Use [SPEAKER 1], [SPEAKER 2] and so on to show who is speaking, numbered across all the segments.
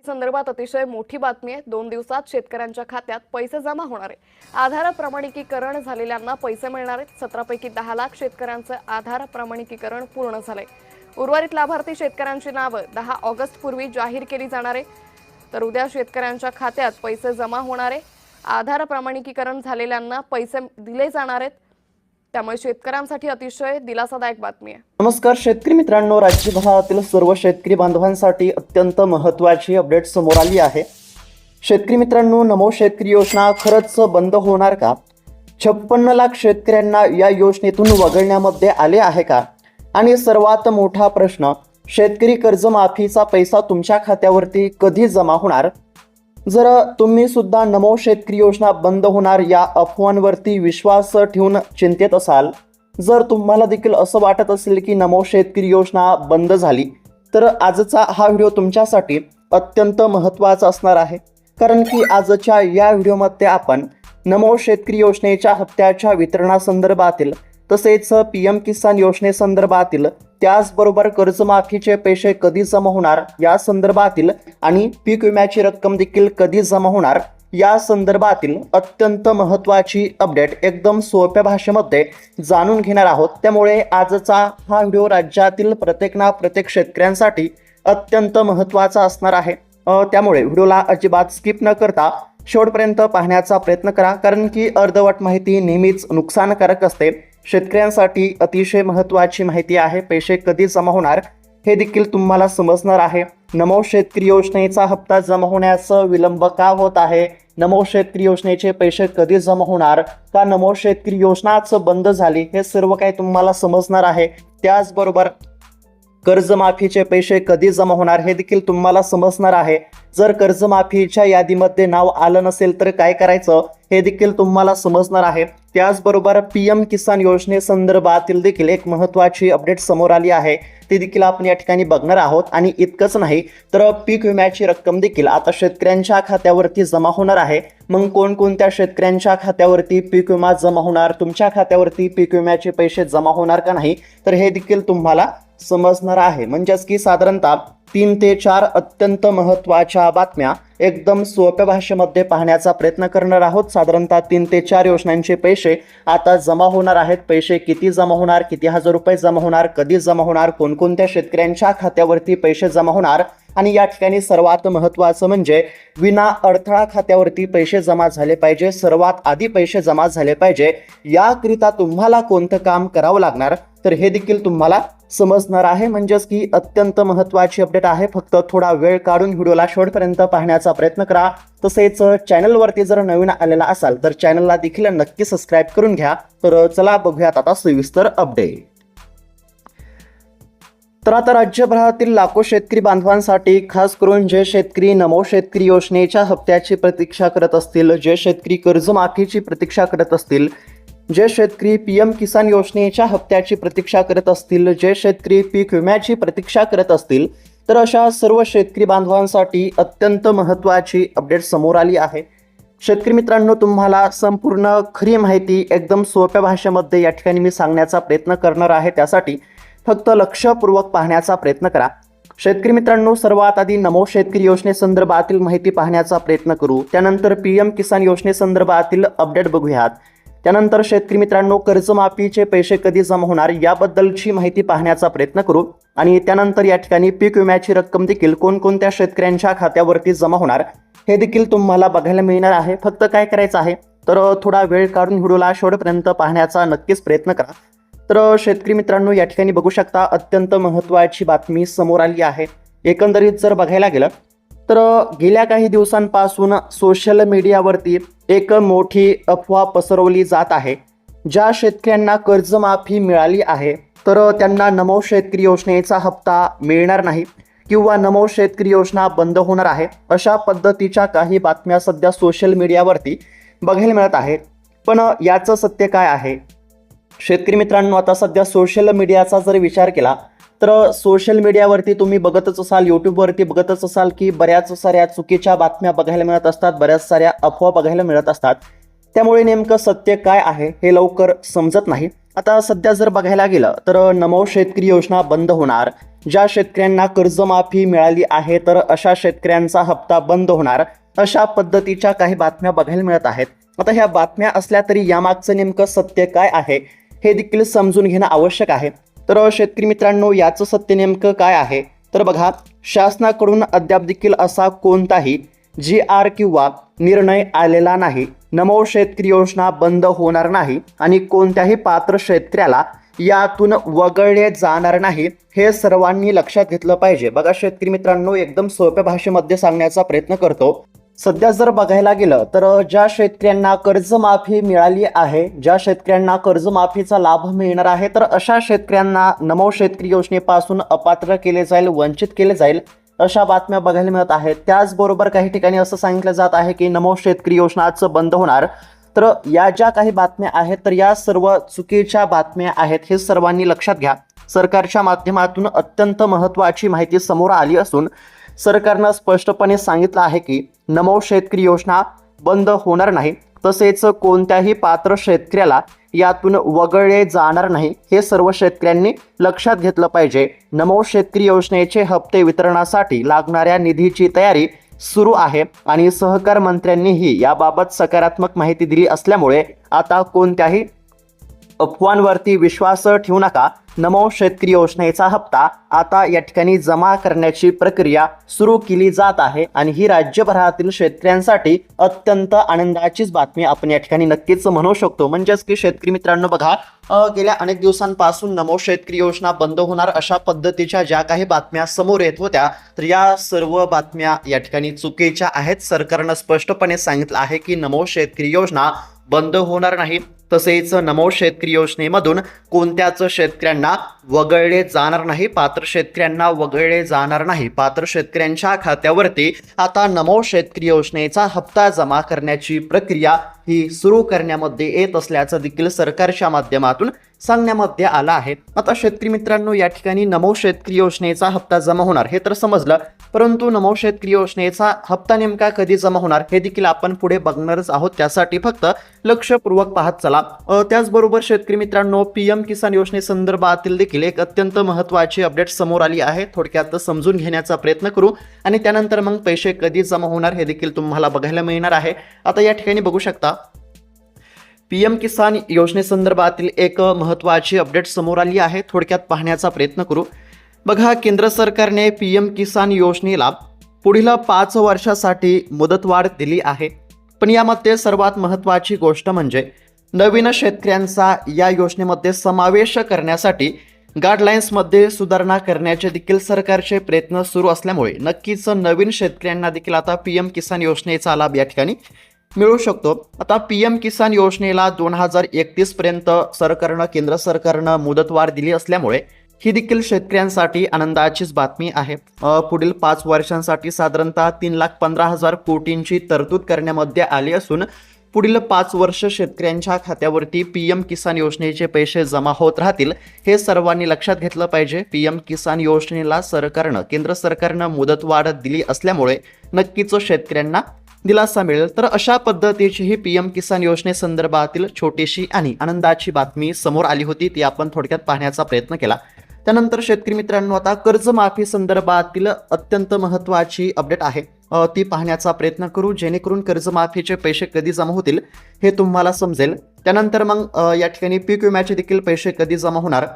[SPEAKER 1] संदर्भात अतिशय मोठी बातमी आहे। 2 दिवसात शेतकऱ्यांच्या खात्यात पैसे जमा होणार आहे। आधार प्रमाणिकीकरण झालेल्यांना पैसे मिळणार आहेत। 17 पैकी 10 लाख शेतकऱ्यांचे आधार प्रमाणिकीकरण पूर्ण झाले। उर्वरित लाभार्थी शेतकऱ्यांची नावे 10 ऑगस्ट पूर्वी जाहीर केली जाणार आहे। तर उद्या शेतकऱ्यांच्या खात्यात पैसे जमा होणार आहे। आधार प्रमाणिकीकरण झालेल्यांना पैसे दिले जाणार आहेत। त्यामुळे शेतकऱ्यांसाठी अतिशय दिलासादायक बातमी आहे।
[SPEAKER 2] नमस्कार शेतकरी मित्रांनो, राज्यभरातील सर्व शेतकरी बांधवांसाठी अत्यंत महत्त्वाची अपडेट समोर आली आहे। शेतकरी मित्रांनो, नमो शेतकरी योजना खरंच बंद होणार का? 56 लाख शेतकऱ्यांना या योजनेतून वगळण्यामध्ये आले आहे का? आणि सर्वात मोठा प्रश्न, शेतकरी कर्जमाफीचा पैसा तुमच्या खात्यावरती कधी जमा होणार? जर तुम्ही सुद्धा नमो शेतकरी योजना बंद होणार या अफवांवरती विश्वास ठेवून चिंतेत असाल, जर तुम्हाला देखील असं वाटत असेल की नमो शेतकरी योजना बंद झाली, तर आजचा हा व्हिडिओ तुमच्यासाठी अत्यंत महत्त्वाचा असणार आहे। कारण की आजच्या या व्हिडिओमध्ये आपण नमो शेतकरी योजनेच्या हप्त्याच्या वितरणासंदर्भातील तसेच PM किसान योजनेसंदर्भातील, त्याचबरोबर कर्जमाफीचे पैसे कधी जमा होणार या संदर्भातील आणि पीक विम्याची रक्कम देखील कधी जमा होणार या संदर्भातील अत्यंत महत्त्वाची अपडेट एकदम सोप्या भाषेमध्ये जाणून घेणार आहोत। त्यामुळे आजचा हा व्हिडिओ राज्यातील प्रत्येक शेतकऱ्यांसाठी अत्यंत महत्त्वाचा असणार आहे। त्यामुळे व्हिडिओला अजिबात स्किप न करता शेवटपर्यंत पाहण्याचा प्रयत्न करा, कारण की अर्धवट माहिती नेहमीच नुकसानकारक असते। शेतकऱ्यांसाठी अतिशय महत्त्वाची माहिती आहे। पैसे कधी जमा होणार हे देखील तुम्हाला समजणार आहे। नमो शेतकरी योजनेचा हप्ता जमा होण्यास विलंब का होत आहे? नमो शेतकरी योजनेचे पैसे कधी जमा होणार? का नमो शेतकरी योजनाच बंद झाली? हे सर्व काही तुम्हाला समजणार आहे। त्याचबरोबर कर्जमाफीचे पैसे कधी जमा होणार हे देखील तुम्हाला समजणार आहे। जर कर्जमाफीच्या यादीमध्ये नाव आलं नसेल तर काय करायचं हे देखील तुम्हाला समजणार आहे। त्याचबरोबर PM किसान योजनेसंदर्भातील देखील एक महत्त्वाची अपडेट समोर आली आहे, ती देखील आपण या ठिकाणी बघणार आहोत। आणि इतकंच नाही तर पीक विम्याची रक्कम देखील आता शेतकऱ्यांच्या खात्यावरती जमा होणार आहे। मग कोणकोणत्या शेतकऱ्यांच्या खात्यावरती पीक विमा जमा होणार, तुमच्या खात्यावरती पीक विम्याचे पैसे जमा होणार का नाही, तर हे देखील तुम्हाला समजणार आहे। म्हणजेच की साधारणतः 3 ते 4 अत्यंत महत्त्वाच्या बातम्या एकदम सोप्या भाषेमध्ये पाहण्याचा प्रयत्न करणार आहोत। साधारणतः 3 ते 4 योजनांचे पैसे आता जमा होणार आहेत। पैसे किती जमा होणार, किती हजार रुपये जमा होणार, कधी जमा होणार, कोणकोणत्या शेतकऱ्यांच्या खात्यावरती पैसे जमा होणार, आणि या ठिकाणी सर्वात महत्त्वाचं म्हणजे विना अडथळा खात्यावरती पैसे जमा झाले पाहिजे, सर्वात आधी पैसे जमा झाले पाहिजे। याकरिता तुम्हाला कोणतं काम करावं लागणार तर हे देखील तुम्हाला समजणार आहे। म्हणजेच की अत्यंत महत्त्वाची अपडेट आहे। फक्त थोडा वेळ काढून व्हिडिओला शेवटपर्यंत पाहण्याचा प्रयत्न करा। तसेच चॅनलवरती जर नवीन आलेला असाल तर चॅनलला देखील नक्की सबस्क्राईब करून घ्या। तर चला बघूयात आता सविस्तर अपडेट। तर आता राज्यभरातील लाखो शेतकरी बांधवांसाठी, खास करून जे शेतकरी नमो शेतकरी योजनेच्या हप्त्याची प्रतीक्षा करत असतील, जे शेतकरी कर्जमाफीची प्रतीक्षा करत असतील, जे शेतकरी PM किसान योजनेच्या हप्त्याची प्रतीक्षा करत असतील, जे शेतकरी पीक विम्याची प्रतीक्षा करत असतील, तर अशा सर्व शेतकरी बांधवांसाठी अत्यंत महत्त्वाची अपडेट समोर आली आहे। शेतकरी मित्रांनो, तुम्हाला संपूर्ण खरी माहिती एकदम सोप्या भाषेमध्ये या ठिकाणी मी सांगण्याचा प्रयत्न करणार आहे। त्यासाठी फक्त लक्षपूर्वक पाहण्याचा प्रयत्न करा। शेतकरी मित्रांनो, सर्वात आधी नमो शेतकरी योजनेसंदर्भातील माहिती पाहण्याचा प्रयत्न करू। त्यानंतर PM किसान योजनेसंदर्भातील अपडेट बघूयात। त्यानंतर शेतकरी मित्रांनो, कर्जमाफीचे पैसे कधी जमा होणार याबद्दलची माहिती पाहण्याचा प्रयत्न करू। आणि त्यानंतर या ठिकाणी पीक विम्याची रक्कम देखील कोणकोणत्या शेतकऱ्यांच्या खात्यावरती जमा होणार हे देखील तुम्हाला बघायला मिळणार आहे। फक्त काय करायचं आहे तर थोडा वेळ काढून व्हिडिओला शेवटपर्यंत पाहण्याचा नक्कीच प्रयत्न करा। तर शेतकरी मित्रांनो, या ठिकाणी बघू शकता अत्यंत महत्त्वाची बातमी समोर आली आहे। एकंदरीत जर बघायला गेलं तर गेल्या काही दिवसांपासून सोशल मीडियावरती एक मोठी अफवा पसरवली जात आहे। ज्या शेतकऱ्यांना कर्जमाफी मिळाली आहे तर त्यांना नमो शेतकरी योजनेचा हप्ता मिळणार नाही किंवा नमो शेतकरी योजना बंद होणार आहे, अशा पद्धतीच्या काही बातम्या सध्या सोशल मीडियावरती बघायला मिळत आहेत। पण याचं सत्य काय आहे? शेतकरी मित्रांनो, आता सध्या सोशल मीडियाचा जर विचार केला तर सोशल मीडियावरती तुम्ही बघतच असाल, यूट्यूबवरती बघतच असाल की बऱ्याच साऱ्या चुकीच्या बातम्या बघायला मिळत असतात, बऱ्याच साऱ्या अफवा बघायला मिळत असतात। त्यामुळे नेमकं सत्य काय आहे हे लवकर समजत नाही। आता सध्या जर बघायला गेलं तर नमो शेतकरी योजना बंद होणार, ज्या शेतकऱ्यांना कर्जमाफी मिळाली आहे तर अशा शेतकऱ्यांचा हप्ता बंद होणार, अशा पद्धतीच्या काही बातम्या बघायला मिळत आहेत. आता ह्या बातम्या असल्या तरी यामागचं नेमकं सत्य काय आहे हे देखील समजून घेणं आवश्यक आहे. तर शेतकरी मित्रांनो, याचं सत्य नेमकं काय आहे तर बघा, शासनाकडून अद्याप देखील असा कोणताही GR किंवा निर्णय आलेला नाही. नमो शेतकरी योजना बंद होणार नाही आणि कोणत्याही पात्र शेतकऱ्याला यातून वगळले जाणार नाही, हे सर्वांनी लक्षात घेतलं पाहिजे. बघा शेतकरी मित्रांनो, एकदम सोप्या भाषेमध्ये सांगण्याचा प्रयत्न करतो. सध्या जर बघायला गेलं तर ज्या शेतकऱ्यांना कर्जमाफी मिळाली आहे, ज्या शेतकऱ्यांना कर्जमाफीचा लाभ मिळणार आहे, तर अशा शेतकऱ्यांना नमो शेतकरी योजनेपासून अपात्र केले जाईल, वंचित केले जाईल, अशा बातम्या बघायला मिळत आहेत. त्याचबरोबर काही ठिकाणी असं सांगितलं जात आहे की नमो शेतकरी योजनाच बंद होणार. तर या ज्या काही बातम्या आहेत तर या सर्व चुकीच्या बातम्या आहेत, हे सर्वांनी लक्षात घ्या. सरकारच्या माध्यमातून अत्यंत महत्त्वाची माहिती समोर आली असून सरकारनं स्पष्टपणे सांगितलं आहे की नमो शेतकरी योजना बंद होणार नाही, तसेच कोणत्याही पात्र शेतकऱ्याला यातून वगळले जाणार नाही, हे सर्व शेतकऱ्यांनी लक्षात घेतलं पाहिजे. नमो शेतकरी योजनेचे हप्ते वितरणासाठी लागणाऱ्या निधीची तयारी सुरू आहे आणि सहकार मंत्र्यांनीही याबाबत सकारात्मक माहिती दिली असल्यामुळे आता कोणत्याही अफवांवरती विश्वास ठेवू नका. नमो शेतकरी योजनेचा हप्ता आता या ठिकाणी जमा करण्याची प्रक्रिया सुरू केली जात आहे आणि ही राज्यभरातील शेतकऱ्यांसाठी अत्यंत आनंदाचीच बातमी आपण या ठिकाणी नक्कीच म्हणू शकतो. म्हणजेच की शेतकरी मित्रांनो बघा, गेल्या अनेक दिवसांपासून नमो शेतकरी योजना बंद होणार अशा पद्धतीच्या ज्या काही बातम्या समोर येत होत्या, तर या सर्व बातम्या या ठिकाणी चुकीच्या आहेत. सरकारनं स्पष्टपणे सांगितलं आहे की नमो शेतकरी योजना बंद होणार नाही, तसेच नमो शेतकरी योजनेमधून कोणत्याच शेतकऱ्यांना वगळले जाणार नाही, पात्र शेतकऱ्यांना वगळले जाणार नाही. पात्र शेतकऱ्यांच्या खात्यावरती आता नमो शेतकरी योजनेचा हप्ता जमा करण्याची प्रक्रिया ही सुरू करण्यामध्ये येत असल्याचं देखील सरकारच्या माध्यमातून सांगण्यामध्ये आलं आहे. आता शेतकरी मित्रांनो, या ठिकाणी नमो शेतकरी योजनेचा हप्ता जमा होणार हे तर समजलं, परंतु नमो शेतकरी योजनेचा हप्ता नेमका कधी जमा होणार हे देखील आपण पुढे बघणारच आहोत. त्यासाठी फक्त लक्षपूर्वक पाहत चला. त्याचबरोबर शेतकरी मित्रांनो, PM किसान योजनेसंदर्भातील देखील एक अत्यंत महत्त्वाची अपडेट समोर आली आहे. थोडक्यात समजून घेण्याचा प्रयत्न करू आणि त्यानंतर मग पैसे कधी जमा होणार हे देखील तुम्हाला बघायला मिळणार आहे. आता या ठिकाणी बघू शकता, PM किसान योजनेसंदर्भातील एक महत्त्वाची अपडेट समोर आली आहे. थोडक्यात पाहण्याचा प्रयत्न करू. बघा, केंद्र सरकारने PM किसान योजनेला पुढील 5 वर्षासाठी मुदतवाढ दिली आहे. पण यामध्ये सर्वात महत्त्वाची गोष्ट म्हणजे नवीन शेतकऱ्यांचा या योजनेमध्ये समावेश करण्यासाठी गाईडलाईन्समध्ये सुधारणा करण्याचे देखील सरकारचे प्रयत्न सुरू असल्यामुळे नक्कीच नवीन शेतकऱ्यांना देखील आता PM किसान योजनेचा लाभ या ठिकाणी मिळू शकतो. आता PM किसान योजनेला 2031 पर्यंत केंद्र सरकारनं मुदतवाढ दिली असल्यामुळे ही देखील शेतकऱ्यांसाठी आनंदाचीच बातमी आहे. पुढील 5 वर्षांसाठी साधारणतः 3,15,000 कोटींची तरतूद करण्यामध्ये आली असून पुढील 5 वर्ष शेतकऱ्यांच्या खात्यावरती PM किसान योजनेचे पैसे जमा होत राहतील, हे सर्वांनी लक्षात घेतलं पाहिजे. PM किसान योजनेला केंद्र सरकारनं मुदतवाढ दिली असल्यामुळे नक्कीच शेतकऱ्यांना दिलासा मिळेल. तर अशा पद्धतीची ही PM किसान योजनेसंदर्भातील छोटीशी आणि आनंदाची बातमी समोर आली होती, ती आपण थोडक्यात पाहण्याचा प्रयत्न केला. त्यानंतर शेतकरी मित्रांनो, आता कर्जमाफी संदर्भातील अत्यंत महत्त्वाची अपडेट आहे, ती पाहण्याचा प्रयत्न करू, जेणेकरून कर्जमाफीचे पैसे कधी जमा होतील हे तुम्हाला समजेल. त्यानंतर मग या ठिकाणी पीक विम्याचे देखील पैसे कधी जमा होणार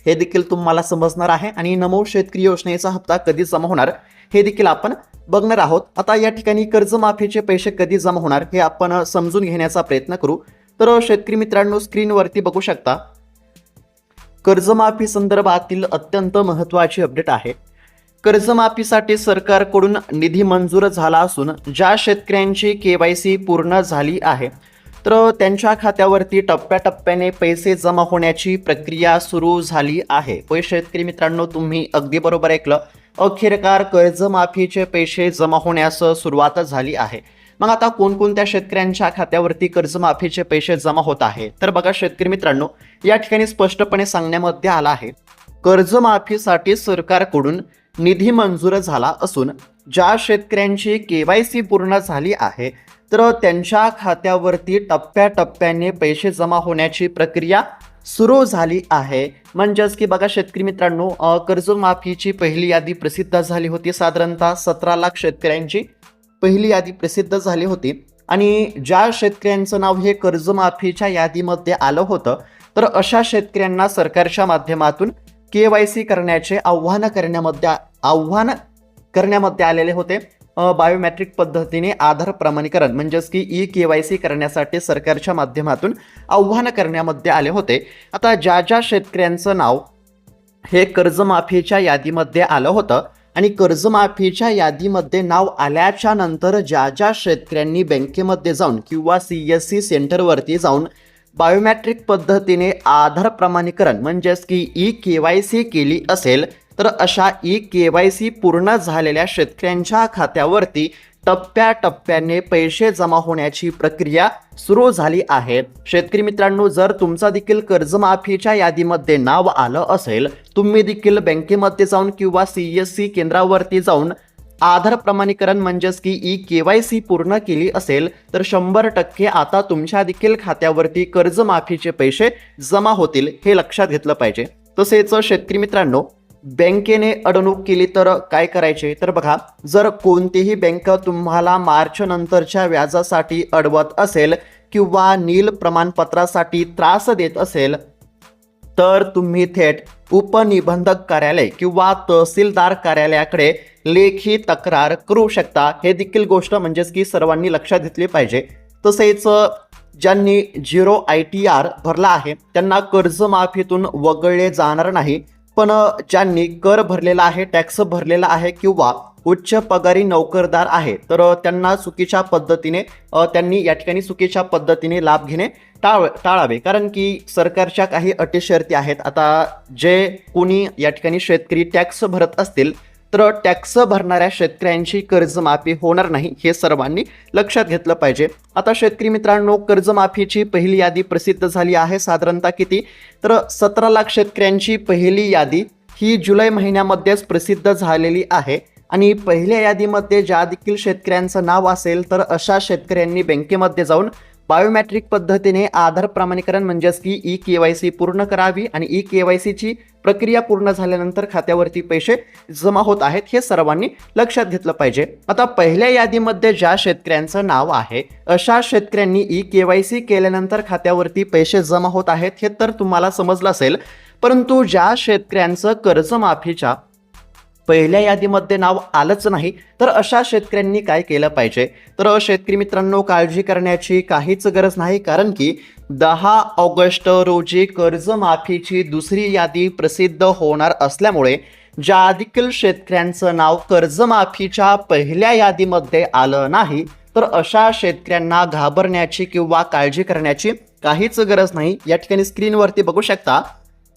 [SPEAKER 2] हे देखील तुम्हाला समजणार आहे आणि नमो शेतकरी योजनेचा हप्ता कधी जमा होणार हे देखील आपण बघणार आहोत. आता या ठिकाणी कर्जमाफीचे पैसे कधी जमा होणार हे आपण समजून घेण्याचा प्रयत्न करू. तर शेतकरी मित्रांनो, स्क्रीनवरती बघू शकता, कर्जमाफी संदर्भातील अत्यंत महत्त्वाची अपडेट आहे. कर्जमाफीसाठी सरकारकडून निधी मंजूर झाला असून ज्या शेतकऱ्यांची KYC पूर्ण झाली आहे तर त्यांच्या खात्यावरती टप्प्याटप्प्याने पैसे जमा होण्याची प्रक्रिया सुरू झाली आहे. होय शेतकरी मित्रांनो, तुम्ही अगदी बरोबर ऐकलं, अखेरकार कर्जमाफीचे पैसे जमा होण्यास सुरुवात झाली आहे. मग आता कोणकोणत्या शेतकऱ्यांच्या खात्यावरती कर्जमाफीचे पैसे जमा होत आहे तर बघा शेतकरी मित्रांनो, या ठिकाणी स्पष्टपणे सांगण्यामध्ये आलं आहे, कर्जमाफीसाठी सरकारकडून निधी मंजूर झाला असून ज्या शेतकऱ्यांची KYC पूर्ण झाली आहे तर त्यांच्या खात्यावरती टप्प्याटप्प्याने पैसे जमा होण्याची प्रक्रिया सुरू झाली आहे. म्हणजेच की बघा शेतकरी मित्रांनो, कर्जमाफीची पहिली यादी प्रसिद्ध झाली होती. साधारणतः 17 लाख शेतकऱ्यांची पहिली यादी प्रसिद्ध झाली होती आणि ज्या शेतकऱ्यांचं नाव हे कर्जमाफीच्या यादीमध्ये आलं होतं, तर अशा शेतकऱ्यांना सरकारच्या माध्यमातून KYC करण्याचे आव्हान करण्यामध्ये आलेले होते. बायोमेट्रिक पद्धतीने आधार प्रमाणीकरण म्हणजेच की KYC करण्यासाठी सरकारच्या माध्यमातून आव्हान करण्यामध्ये आले होते. आता ज्या शेतकऱ्यांचं नाव हे कर्जमाफीच्या यादीमध्ये आलं होतं आणि कर्जमाफीच्या यादीमध्ये नाव आल्याच्या नंतर ज्या शेतकऱ्यांनी बँकेमध्ये जाऊन किंवा CSC सेंटरवरती जाऊन बायोमेट्रिक पद्धतीने आधार प्रमाणीकरण म्हणजेच की KYC केली असेल, तर अशा KYC पूर्ण झालेल्या शेतकऱ्यांच्या खात्यावरती टप्प्याटप्प्याने पैसे जमा होण्याची प्रक्रिया सुरू झाली आहे. शेतकरी मित्रांनो, जर तुमचा देखील कर्जमाफीच्या यादीमध्ये नाव आलं असेल, तुम्ही देखील बँकेमध्ये जाऊन किंवा CSC केंद्रावरती जाऊन आधार प्रमाणीकरण म्हणजेच की KYC पूर्ण केली असेल, तर 100% आता तुमच्या देखील खात्यावरती कर्जमाफीचे पैसे जमा होतील, हे लक्षात घेतलं पाहिजे. तसेच शेतकरी मित्रांनो, बँकेने अडवणूक केली तर काय करायचे, तर बघा, जर कोणतीही बँक तुम्हाला मार्च नंतरच्या व्याजासाठी अडवत असेल किंवा नील प्रमाणपत्रासाठी त्रास देत असेल, तर तुम्ही थेट उपनिबंधक कार्यालय किंवा तहसीलदार कार्यालयाकडे लेखी तक्रार करू शकता. हे देखील गोष्ट म्हणजेच की सर्वांनी लक्षात घेतली पाहिजे. तसेच ज्यांनी 0 ITR भरला आहे त्यांना कर्जमाफीतून वगळले जाणार नाही. पण ज्यांनी कर भरलेला आहे, टॅक्स भरलेला आहे किंवा उच्च पगारी नोकरदार आहे, तर त्यांना त्यांनी या ठिकाणी चुकीच्या पद्धतीने लाभ घेणे टाळावे. कारण की सरकारच्या काही अटी शर्ती आहेत. आता जे कोणी या ठिकाणी शेतकरी टॅक्स भरत असतील, तर टॅक्स भरणाऱ्या शेतकऱ्यांची कर्जमाफी होणार नाही, हे सर्वांनी लक्षात घेतलं पाहिजे. आता शेतकरी मित्रांनो, कर्जमाफीची पहिली यादी प्रसिद्ध झाली आहे. साधारणतः किती, तर 17 लाख शेतकऱ्यांची पहिली यादी ही जुलै महिन्यामध्येच प्रसिद्ध झालेली आहे. आणि पहिल्या यादीमध्ये ज्या देखील शेतकऱ्यांचं नाव असेल, तर अशा शेतकऱ्यांनी बँकेमध्ये जाऊन बायोमेट्रिक पद्धतीने आधार प्रमाणीकरण म्हणजेच की KYC पूर्ण करावी आणि KYCची प्रक्रिया पूर्ण झाल्यानंतर खात्यावरती पैसे जमा होत आहेत, हे सर्वांनी लक्षात घेतलं पाहिजे. आता पहिल्या यादीमध्ये ज्या शेतकऱ्यांचं नाव आहे, अशा शेतकऱ्यांनी KYC केल्यानंतर खात्यावरती पैसे जमा होत आहेत, हे तर तुम्हाला समजलं असेल. परंतु ज्या शेतकऱ्यांचं कर्जमाफीच्या पहिल्या यादीमध्ये नाव आलंच नाही, तर अशा शेतकऱ्यांनी काय केलं पाहिजे, तर शेतकरी मित्रांनो, काळजी करण्याची काहीच गरज नाही. कारण की 10 ऑगस्ट रोजी कर्जमाफीची दुसरी यादी प्रसिद्ध होणार असल्यामुळे ज्या देखील शेतकऱ्यांचं नाव कर्जमाफीच्या पहिल्या यादीमध्ये आलं नाही, तर अशा शेतकऱ्यांना घाबरण्याची किंवा काळजी करण्याची काहीच गरज नाही. या ठिकाणी स्क्रीनवरती बघू शकता,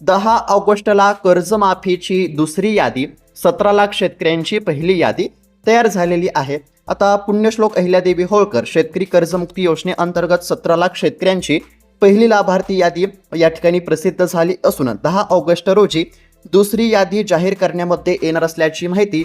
[SPEAKER 2] 10 ऑगस्टला कर्जमाफीची दुसरी यादी, 17 लाख शेतकऱ्यांची पहिली यादी तयार झालेली आहे. आता पुण्यश्लोक अहिल्यादेवी होळकर शेतकरी कर्जमुक्ती योजनेअंतर्गत 17 लाख शेतकऱ्यांची पहिली लाभार्थी यादी या ठिकाणी प्रसिद्ध झाली असून 10 ऑगस्ट रोजी दुसरी यादी जाहीर करण्यामध्ये येणार असल्याची माहिती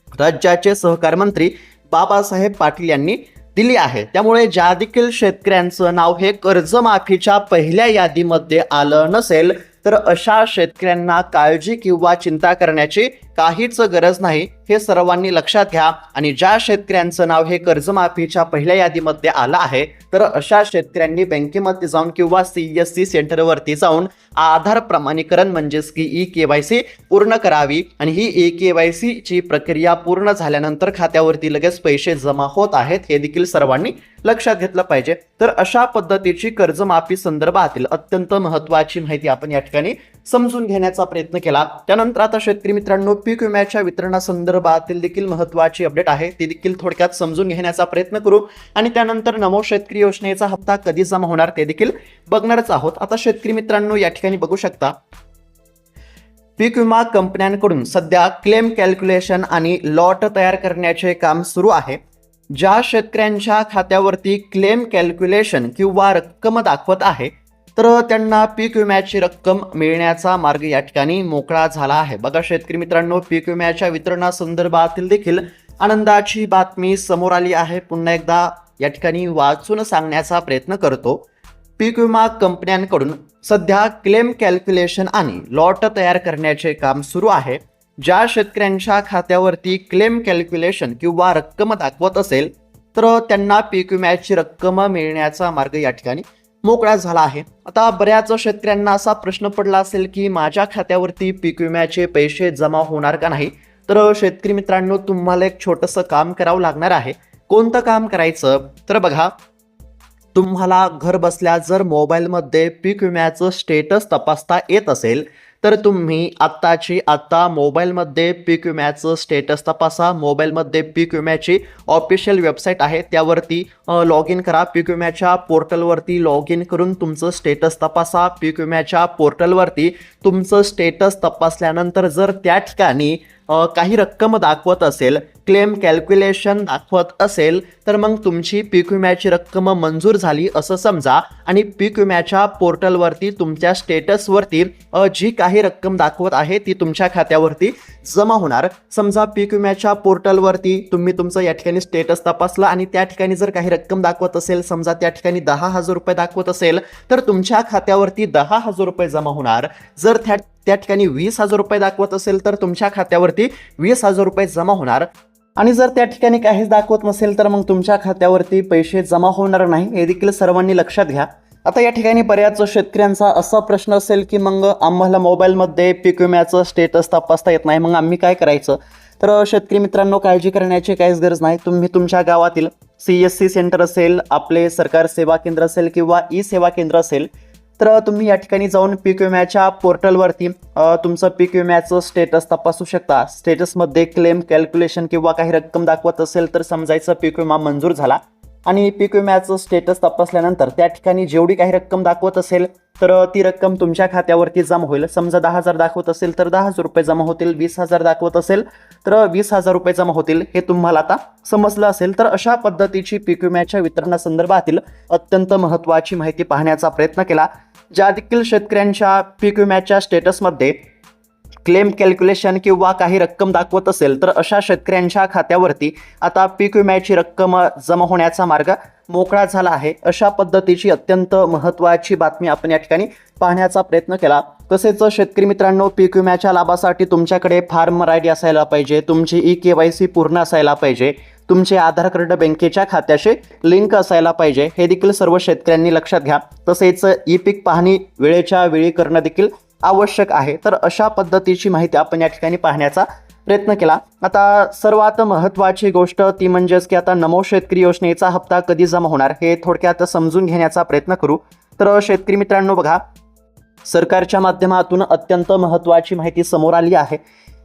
[SPEAKER 2] राज्याचे सहकार मंत्री बाबासाहेब पाटील यांनी दिली आहे. त्यामुळे ज्या देखील शेतकऱ्यांचं नाव हे कर्जमाफीच्या पहिल्या यादीमध्ये आलं नसेल, तर अशा शेतकऱ्यांना काळजी किंवा चिंता करण्याची काहीच गरज नाही, हे सर्वांनी लक्षात घ्या. आणि ज्या शेतकऱ्यांचं नाव हे कर्जमाफीच्या पहिल्या यादीमध्ये आलं आहे, तर अशा शेतकऱ्यांनी बँकेमध्ये जाऊन किंवा CSC सेंटरवरती जाऊन आधार प्रमाणीकरण म्हणजेच की KYC पूर्ण करावी. आणि ही KYC ची प्रक्रिया पूर्ण झाल्यानंतर खात्यावरती लगेच पैसे जमा होत आहेत, हे देखील सर्वांनी लक्षात घेतलं पाहिजे. तर अशा पद्धतीची कर्जमाफी संदर्भातील अत्यंत महत्त्वाची माहिती आपण या ठिकाणी समजून घेण्याचा प्रयत्न केला. त्यानंतर आता शेतकरी मित्रांनो, पीक विम्याच्या वितरणासंदर्भातील देखील महत्त्वाची अपडेट आहे, ती देखील थोडक्यात समजून घेण्याचा प्रयत्न करू. आणि त्यानंतर नमो शेतकरी योजनेचा हप्ता कधी जमा होणार ते देखील बघणारच आहोत. आता शेतकरी मित्रांनो, या ठिकाणी बघू शकता, पीक विमा कंपन्यांकडून सध्या क्लेम कॅल्क्युलेशन आणि लॉट तयार करण्याचे काम सुरू आहे. ज्या शेतकऱ्यांच्या खात्यावरती क्लेम कॅल्क्युलेशन किंवा रक्कम दाखवत आहे, तर त्यांना पीक विम्याची रक्कम मिळण्याचा मार्ग या ठिकाणी मोकळा झाला आहे. बघा शेतकरी मित्रांनो, पीक विम्याच्या वितरणासंदर्भातील देखील आनंदाची बातमी समोर आली आहे. पुन्हा एकदा या ठिकाणी वाचून सांगण्याचा प्रयत्न करतो. पीक विमा कंपन्यांकडून सध्या क्लेम कॅल्क्युलेशन आणि लॉट तयार करण्याचे काम सुरू आहे. ज्या शेतकऱ्यांच्या खात्यावरती क्लेम कॅल्क्युलेशन किंवा रक्कम दाखवत असेल तर त्यांना पीक विम्याची रक्कम मिळण्याचा मार्ग या ठिकाणी मोकळा झाला आहे. आता बऱ्याच शेतकऱ्यांना असा प्रश्न पडला असेल की माझ्या खात्यावरती पीक विम्याचे पैसे जमा होणार का नाही. तर शेतकरी मित्रांनो, तुम्हाला एक छोटंसं काम करावं लागणार आहे. कोणतं काम करायचं तर बघा, तुम्हाला घर बसल्या जर मोबाईलमध्ये पीक विम्याचं स्टेटस तपासता येत असेल तर तुम्ही आत्ता मोबाईलमध्ये पीक विम्याचं स्टेटस तपासा. मोबाईलमध्ये पीक विम्याची ऑफिशियल वेबसाईट आहे, त्यावरती लॉग इन करा. पीक विम्याच्या पोर्टलवरती लॉग इन करून तुमचं स्टेटस तपासा. पीक विम्याच्या पोर्टलवरती तुमचं स्टेटस तपासल्यानंतर जर त्या ठिकाणी काही रक्कम दाखवत असेल, क्लेम कॅल्क्युलेशन दाखवत असेल तर मग तुमची पीक विम्याची रक्कम मंजूर झाली असं समजा आणि पीक विम्याच्या पोर्टलवरती तुमच्या स्टेटसवरती जी काही रक्कम दाखवत आहे ती तुमच्या खात्यावरती जमा होणार. समजा पीक विम्याच्या पोर्टलवरती तुम्ही तुमचं या ठिकाणी स्टेटस तपासला आणि त्या ठिकाणी जर काही रक्कम दाखवत असेल, समजा त्या ठिकाणी 10,000 रुपये दाखवत असेल तर तुमच्या खात्यावरती 10,000 रुपये जमा होणार. जर त्या ठिकाणी 20,000 रुपये दाखवत असेल तर तुमच्या खात्यावरती 20,000 रुपये जमा होणार. आणि जर त्या ठिकाणी काहीच दाखवत नसेल तर मग तुमच्या खात्यावरती पैसे जमा होणार नाही. हे देखील सर्वांनी लक्षात घ्या. आता या ठिकाणी बऱ्याच शेतकऱ्यांचा असा प्रश्न असेल की मग आम्हाला मोबाईलमध्ये पीक विम्याचं स्टेटस तपासता येत नाही, मग आम्ही काय करायचं. तर शेतकरी मित्रांनो, काळजी करण्याची काहीच गरज नाही. तुम्ही तुमच्या गावातील CSC सेंटर असेल, आपले सरकार सेवा केंद्र असेल किंवा ई सेवा केंद्र असेल तर तुम्ही या ठिकाणी जाऊन पीक विम्याच्या पोर्टलवरती तुमचं पीक विम्याचं स्टेटस तपासू शकता. स्टेटसमध्ये क्लेम कॅल्क्युलेशन किंवा काही रक्कम दाखवत असेल तर समजायचं पीक विमा मंजूर झाला. आणि पीक विम्याचं स्टेटस तपासल्यानंतर त्या ठिकाणी जेवढी काही रक्कम दाखवत असेल तर ती रक्कम तुमच्या खात्यावरती जमा होईल. समजा 10,000 दाखवत असेल तर 10,000 रुपये जमा होतील. 20,000 दाखवत असेल तर 20,000 रुपये जमा होतील. हे तुम्हाला आता समजलं असेल. तर अशा पद्धतीची पीक विम्याच्या वितरणासंदर्भातील अत्यंत महत्त्वाची माहिती पाहण्याचा प्रयत्न केला. ज्या देखील शेतकऱ्यांच्या पीक विम्याच्या स्टेटसमध्ये क्लेम कॅल्क्युलेशन किंवा काही रक्कम दाखवत असेल तर अशा शेतकऱ्यांच्या खात्यावरती आता पीक विम्याची रक्कम जमा होण्याचा मार्ग मोकळा झाला आहे. अशा पद्धतीची अत्यंत महत्त्वाची बातमी आपण या ठिकाणी पाहण्याचा प्रयत्न केला. तसेच शेतकरी मित्रांनो, पीक विम्याच्या लाभासाठी तुमच्याकडे फार्मर ID असायला पाहिजे, तुमची EKYC पूर्ण असायला पाहिजे, तुमचे आधार कार्ड बँकेच्या खात्याशी लिंक असायला पाहिजे. हे देखील सर्व शेतकऱ्यांनी लक्षात घ्या. तसेच ई-पीक पाहणी वेळेच्या वेळी करणं देखील आवश्यक आहे. तर अशा पद्धतीची माहिती आपण या ठिकाणी पाहण्याचा प्रयत्न केला. आता सर्वात महत्त्वाची गोष्ट ती म्हणजेच की आता नमो शेतकरी योजनेचा हप्ता कधी जमा होणार हे थोडक्यात समजून घेण्याचा प्रयत्न करू. तर शेतकरी मित्रांनो बघा, सरकारच्या माध्यमातून अत्यंत महत्त्वाची माहिती समोर आली आहे.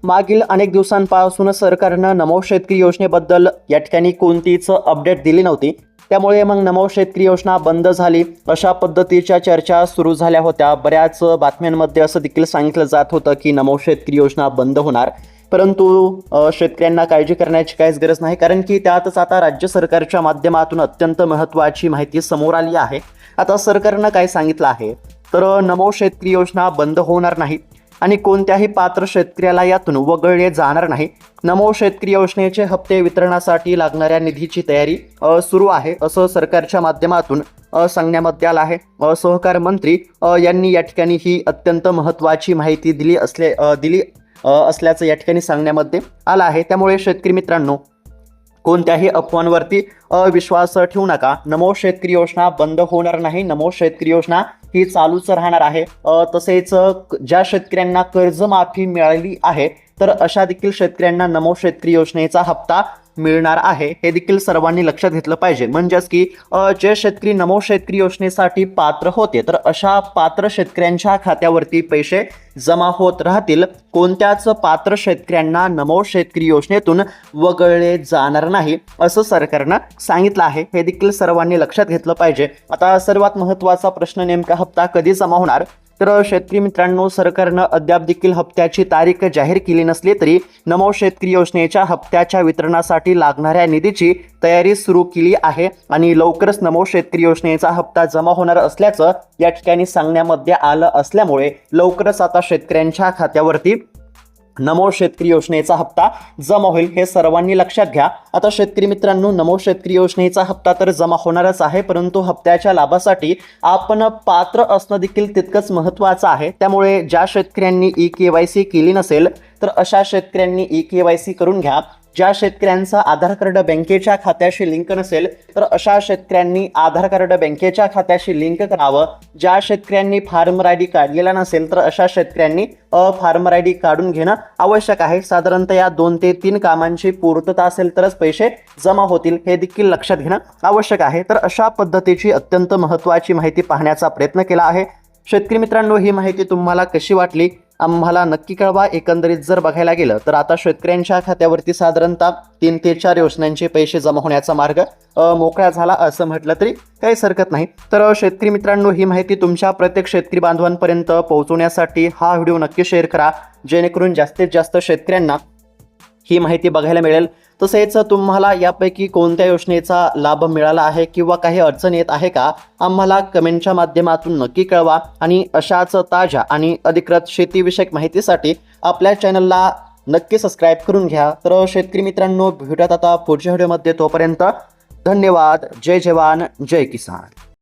[SPEAKER 2] मागील अनेक दिवसांपासून सरकारनं नमो शेतकरी योजनेबद्दल या ठिकाणी कोणतीच अपडेट दिली नव्हती. त्यामुळे मग नमो शेतकरी योजना बंद झाली अशा पद्धतीच्या चर्चा सुरू झाल्या होत्या. बऱ्याच बातम्यांमध्ये असं देखील सांगितलं जात होतं की नमो शेतकरी योजना बंद होणार. परंतु शेतकऱ्यांना काळजी करण्याची काहीच गरज नाही, कारण की त्यातच आता राज्य सरकारच्या माध्यमातून अत्यंत महत्त्वाची माहिती समोर आली आहे. आता सरकारनं काय सांगितलं आहे तर नमो शेतकरी योजना बंद होणार नाही आणि कोणत्याही पात्र शेतकऱ्याला यातून वगळले जाणार नाही. नमो शेतकरी योजनेचे हप्ते वितरणासाठी लागणाऱ्या निधीची तयारी सुरू आहे असं सरकारच्या माध्यमातून सांगण्यामध्ये आलं आहे. सहकार मंत्री यांनी या ठिकाणी ही अत्यंत महत्त्वाची माहिती दिली असल्याचं या ठिकाणी सांगण्यामध्ये आलं आहे. त्यामुळे शेतकरी मित्रांनो, कोणत्याही अफवांवरती विश्वास ठेवू नका. नमो शेतकरी योजना बंद होणार नाही. नमो शेतकरी योजना ही चालूच राहणार आहे. तसेच ज्या शेतकऱ्यांना कर्जमाफी मिळाली आहे तर अशा देखील शेतकऱ्यांना नमो शेतकरी योजनेचा हप्ता मिळणार आहे. हे देखील सर्वांनी लक्षात घेतलं पाहिजे. म्हणजेच की जे शेतकरी नमो शेतकरी योजनेसाठी पात्र होते तर अशा पात्र शेतकऱ्यांच्या खात्यावरती पैसे जमा होत राहतील. कोणत्याच पात्र शेतकऱ्यांना नमो शेतकरी योजनेतून वगळले जाणार नाही असं सरकारनं सांगितलं आहे. हे देखील सर्वांनी लक्षात घेतलं पाहिजे. आता सर्वात महत्त्वाचा प्रश्न, नेमका हप्ता कधी जमा होणार. तर शेतकरी मित्रांनो, सरकारनं अद्याप देखील हप्त्याची तारीख जाहीर केली नसली तरी नमो शेतकरी योजनेच्या हप्त्याच्या वितरणासाठी लागणाऱ्या निधीची तयारी सुरू केली आहे आणि लवकरच नमो शेतकरी योजनेचा हप्ता जमा होणार असल्याचं या ठिकाणी सांगण्यामध्ये आलं असल्यामुळे लवकरच आता शेतकऱ्यांच्या खात्यावरती नमो शेतकरी योजनेचा हप्ता जमा होईल हे सर्वांनी लक्षात घ्या. आता शेतकरी मित्रांनो, नमो शेतकरी योजनेचा हप्ता तर जमा होणारच आहे, परंतु हप्त्याच्या लाभासाठी आपण पात्र असणं देखील तितकंच महत्त्वाचं आहे. त्यामुळे ज्या शेतकऱ्यांनी ई-KYC केली नसेल तर अशा शेतकऱ्यांनी ई-KYC करून घ्या. ज्या शेतकऱ्यांचं आधार कार्ड बँकेच्या खात्याशी लिंक नसेल तर अशा शेतकऱ्यांनी आधार कार्ड बँकेच्या खात्याशी लिंक करावं. ज्या शेतकऱ्यांनी फार्मर ID काढलेला नसेल तर अशा शेतकऱ्यांनी फार्मर ID काढून घेणं आवश्यक आहे. साधारणतः या 2 ते 3 कामांची पूर्तता असेल तरच पैसे जमा होतील, हे देखील लक्षात घेणं आवश्यक आहे. तर अशा पद्धतीची अत्यंत महत्त्वाची माहिती पाहण्याचा प्रयत्न केला आहे. शेतकरी मित्रांनो, ही माहिती तुम्हाला कशी वाटली आम्हाला नक्की कळवा. एकंदरीत जर बघायला गेलं तर आता शेतकऱ्यांच्या खात्यावरती साधारणतः 3 ते 4 योजनांचे पैसे जमा होण्याचा मार्ग मोकळा झाला असं म्हटलं तरी काहीच हरकत नाही. तर शेतकरी मित्रांनो, ही माहिती तुमच्या प्रत्येक शेतकरी बांधवांपर्यंत पोहोचवण्यासाठी हा व्हिडिओ नक्की शेअर करा, जेणेकरून जास्तीत जास्त शेतकऱ्यांना ही माहिती बघायला मिळेल. तसेच तुम्हाला यापैकी कोणत्या योजनेचा लाभ मिळाला आहे किंवा काही अडचण येत आहे का, आम्हाला कमेंटच्या माध्यमातून नक्की कळवा. आणि अशाच ताज्या आणि अधिकृत शेतीविषयक माहितीसाठी आपल्या चॅनलला नक्की सबस्क्राईब करून घ्या. तर शेतकरी मित्रांनो, भेटूयात आता पुढच्या व्हिडिओमध्ये. तोपर्यंत धन्यवाद. जय जवान जय किसान.